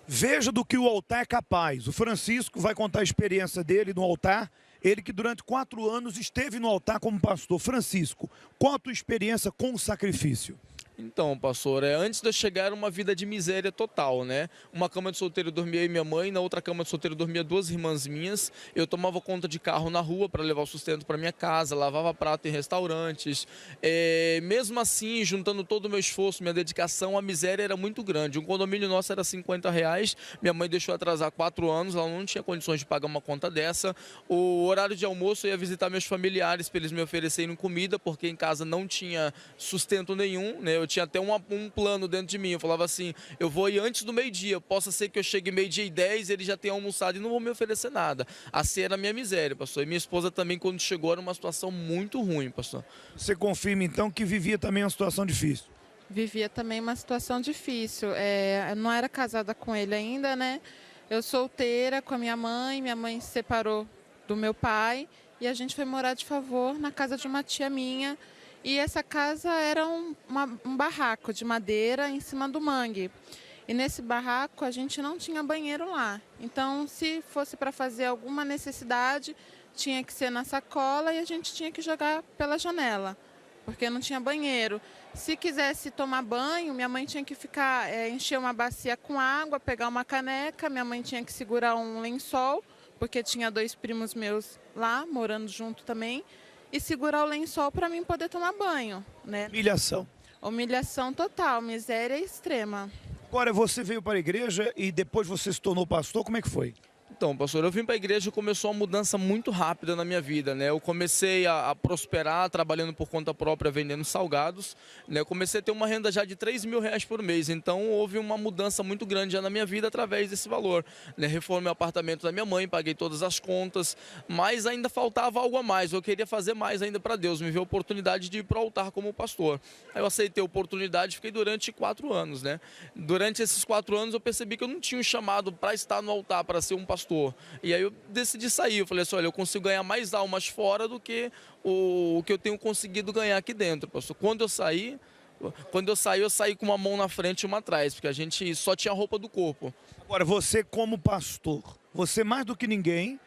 Veja do que o altar é capaz. O Francisco vai contar a experiência dele no altar. Ele que durante 4 anos esteve no altar como pastor. Francisco, qual a tua experiência com o sacrifício? Então, pastor, antes de eu chegar era uma vida de miséria total, né? Uma cama de solteiro dormia eu e minha mãe, na outra cama de solteiro dormia 2 irmãs minhas. Eu tomava conta de carro na rua para levar o sustento para minha casa, lavava prato em restaurantes. Mesmo assim, juntando todo o meu esforço, minha dedicação, a miséria era muito grande. Um condomínio nosso era R$ 50, minha mãe deixou atrasar 4 anos, ela não tinha condições de pagar uma conta dessa. O horário de almoço eu ia visitar meus familiares para eles me oferecerem comida, porque em casa não tinha sustento nenhum, né? Eu tinha até um plano dentro de mim. Eu falava assim, eu vou ir antes do meio-dia. Possa ser que eu chegue meio-dia e 10, eles já tenham almoçado e não vão me oferecer nada. Assim era a minha miséria, pastor. E minha esposa também, quando chegou, era uma situação muito ruim, pastor. Você confirma então que vivia também uma situação difícil? Vivia também uma situação difícil. Eu não era casada com ele ainda, né? Eu solteira com a minha mãe se separou do meu pai e a gente foi morar de favor na casa de uma tia minha. E essa casa era um barraco de madeira em cima do mangue. E nesse barraco a gente não tinha banheiro lá. Então, se fosse para fazer alguma necessidade, tinha que ser na sacola e a gente tinha que jogar pela janela, porque não tinha banheiro. Se quisesse tomar banho, minha mãe tinha que encher uma bacia com água, pegar uma caneca, minha mãe tinha que segurar um lençol, porque tinha 2 primos meus lá, morando junto também, e segurar o lençol para mim poder tomar banho, né? Humilhação. Humilhação total, miséria extrema. Agora você veio para a igreja e depois você se tornou pastor, como é que foi? Então, pastor, eu vim para a igreja e começou uma mudança muito rápida na minha vida, né? Eu comecei a prosperar trabalhando por conta própria, vendendo salgados, né? Eu comecei a ter uma renda já de R$ 3.000 por mês, então houve uma mudança muito grande já na minha vida através desse valor, né? Reformei o apartamento da minha mãe, paguei todas as contas, mas ainda faltava algo a mais, eu queria fazer mais ainda para Deus, me veio a oportunidade de ir para o altar como pastor. Aí eu aceitei a oportunidade e fiquei durante 4 anos, né? Durante esses 4 anos eu percebi que eu não tinha um chamado para estar no altar, para ser um pastor. E aí eu decidi sair, eu falei assim, olha, eu consigo ganhar mais almas fora do que o que eu tenho conseguido ganhar aqui dentro, pastor. Eu saí com uma mão na frente e uma atrás, porque a gente só tinha a roupa do corpo. Agora você como pastor, você mais do que ninguém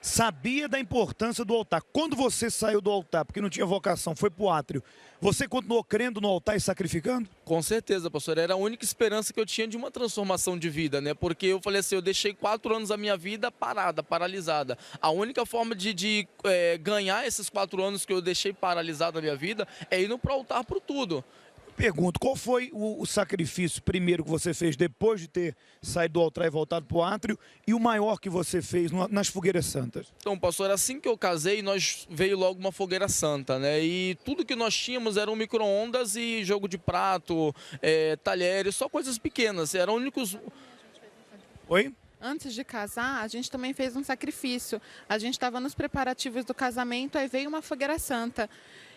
sabia da importância do altar. Quando você saiu do altar, porque não tinha vocação, foi para o átrio, você continuou crendo no altar e sacrificando? Com certeza, pastor. Era a única esperança que eu tinha de uma transformação de vida, né? Porque eu falei assim, eu deixei 4 anos da minha vida parada, paralisada. A única forma de ganhar esses 4 anos que eu deixei paralisada a minha vida é ir para o altar por tudo. Pergunto, qual foi o sacrifício primeiro que você fez depois de ter saído do altar e voltado para o átrio e o maior que você fez nas fogueiras santas? Então, pastor, assim que eu casei, veio logo uma fogueira santa, né? E tudo que nós tínhamos eram micro-ondas e jogo de prato, talheres, só coisas pequenas. Eram únicos. Oi? Antes de casar, a gente também fez um sacrifício. A gente estava nos preparativos do casamento, aí veio uma fogueira santa.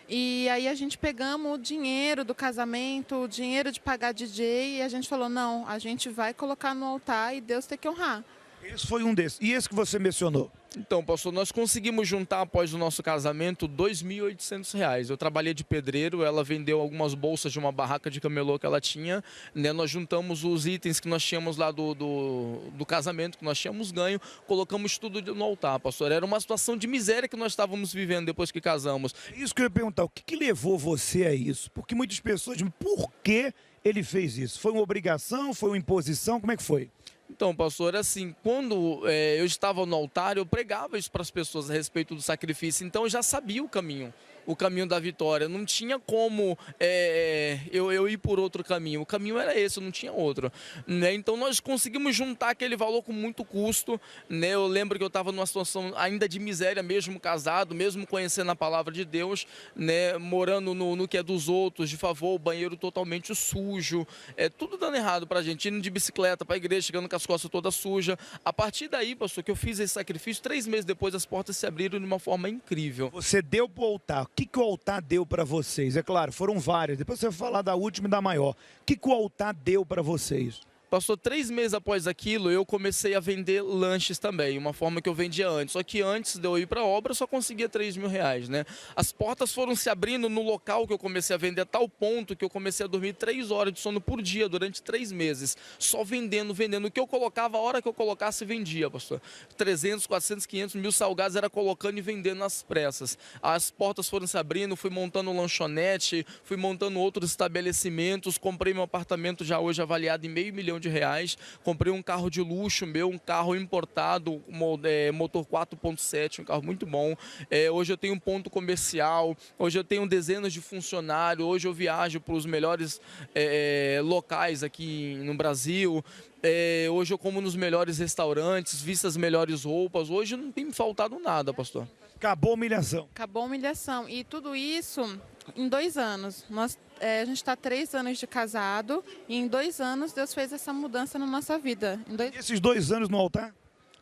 E aí a gente pegamos o dinheiro do casamento, o dinheiro de pagar DJ, e a gente falou, não, a gente vai colocar no altar e Deus tem que honrar. Esse foi um desses. E esse que você mencionou? Então, pastor, nós conseguimos juntar após o nosso casamento R$ 2.800. Eu trabalhei de pedreiro, ela vendeu algumas bolsas de uma barraca de camelô que ela tinha, né? Nós juntamos os itens que nós tínhamos lá do casamento, que nós tínhamos ganho, colocamos tudo no altar, pastor. Era uma situação de miséria que nós estávamos vivendo depois que casamos. É isso que eu ia perguntar, o que levou você a isso? Porque muitas pessoas dizem, por que ele fez isso? Foi uma obrigação, foi uma imposição, como é que foi? Então, pastor, assim, quando eu estava no altar, eu pregava isso para as pessoas a respeito do sacrifício, então eu já sabia o caminho da vitória, não tinha como eu ir por outro caminho, o caminho era esse, não tinha outro, né? Então nós conseguimos juntar aquele valor com muito custo, né? Eu lembro que eu estava numa situação ainda de miséria, mesmo casado, mesmo conhecendo a palavra de Deus, né? Morando no que é dos outros, de favor, o banheiro totalmente sujo, tudo dando errado pra gente, indo de bicicleta para a igreja, chegando com as costas todas sujas. A partir daí, pastor, que eu fiz esse sacrifício, 3 meses depois as portas se abriram de uma forma incrível. Você deu para o altar. O que o altar deu para vocês? É claro, foram várias. Depois você vai falar da última e da maior. O que o altar deu para vocês? Passou 3 meses após aquilo, eu comecei a vender lanches também, uma forma que eu vendia antes. Só que antes de eu ir para a obra, eu só conseguia R$ 3.000, né? As portas foram se abrindo no local que eu comecei a vender, a tal ponto que eu comecei a dormir 3 horas de sono por dia durante 3 meses. Só vendendo, vendendo. O que eu colocava, a hora que eu colocasse, vendia, pastor. 300, 400, 500 mil salgados era colocando e vendendo nas pressas. As portas foram se abrindo, fui montando lanchonete, fui montando outros estabelecimentos, comprei meu apartamento já hoje avaliado em R$500 mil. Comprei um carro de luxo meu, um carro importado, motor 4.7, um carro muito bom. Hoje eu tenho um ponto comercial, hoje eu tenho dezenas de funcionários, hoje eu viajo para os melhores locais aqui no Brasil. Hoje eu como nos melhores restaurantes, visto as melhores roupas. Hoje não tem me faltado nada, pastor. Acabou a humilhação. Acabou a humilhação. E tudo isso em 2 anos. A gente está 3 anos de casado e em 2 anos Deus fez essa mudança na nossa vida. Esses 2 anos no altar?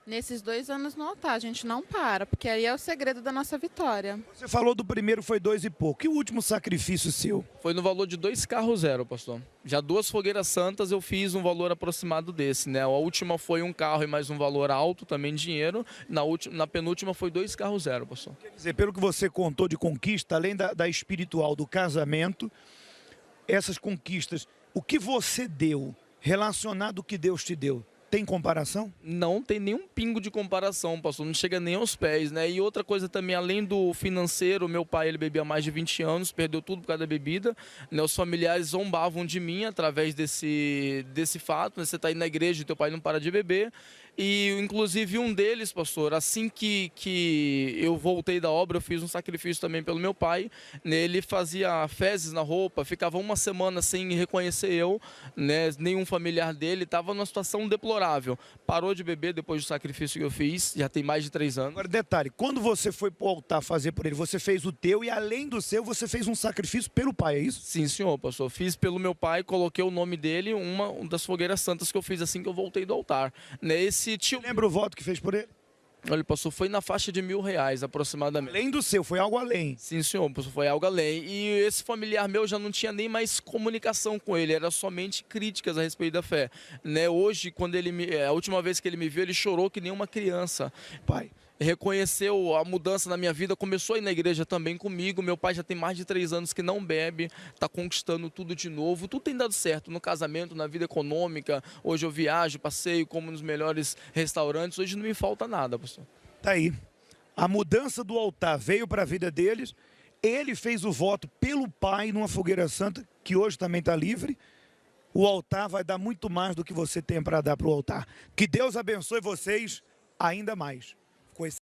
Nesses 2 anos no altar, a gente não para, porque aí é o segredo da nossa vitória. Você falou do primeiro foi 2 e pouco. E o último sacrifício seu? Foi no valor de 2 carros zero, pastor. Já 2 fogueiras santas eu fiz um valor aproximado desse, né? A última foi um carro e mais um valor alto, também dinheiro. Na penúltima foi 2 carros zero, pastor. Quer dizer, pelo que você contou de conquista, além da espiritual, do casamento, essas conquistas, o que você deu relacionado ao que Deus te deu? Tem comparação? Não tem nenhum pingo de comparação, pastor. Não chega nem aos pés, né? E outra coisa também, além do financeiro, meu pai, ele bebia há mais de 20 anos, perdeu tudo por causa da bebida, né? Os familiares zombavam de mim através desse fato, né? Você está aí na igreja e teu pai não para de beber. E, inclusive, um deles, pastor, assim que eu voltei da obra, eu fiz um sacrifício também pelo meu pai. Né? Ele fazia fezes na roupa, ficava uma semana sem reconhecer eu, né? Nenhum familiar dele, estava numa situação deplorável. Parou de beber depois do sacrifício que eu fiz, já tem mais de 3 anos. Agora, detalhe, quando você foi para o altar fazer por ele, você fez o teu e, além do seu, você fez um sacrifício pelo pai, é isso? Sim, senhor, pastor. Fiz pelo meu pai, coloquei o nome dele, uma das fogueiras santas que eu fiz assim que eu voltei do altar. Né? Lembra o voto que fez por ele? Olha, pastor, foi na faixa de R$1.000 aproximadamente. Além do seu, foi algo além. Sim, senhor, pastor, foi algo além. E esse familiar meu já não tinha nem mais comunicação com ele, era somente críticas a respeito da fé. Né? Hoje, quando a última vez que ele me viu, ele chorou que nem uma criança. Pai, reconheceu a mudança na minha vida, começou a ir na igreja também comigo. Meu pai já tem mais de 3 anos que não bebe, está conquistando tudo de novo. Tudo tem dado certo no casamento, na vida econômica. Hoje eu viajo, passeio, como nos melhores restaurantes. Hoje não me falta nada, pastor. Tá aí. A mudança do altar veio para a vida deles. Ele fez o voto pelo pai numa fogueira santa, que hoje também está livre. O altar vai dar muito mais do que você tem para dar para o altar. Que Deus abençoe vocês ainda mais.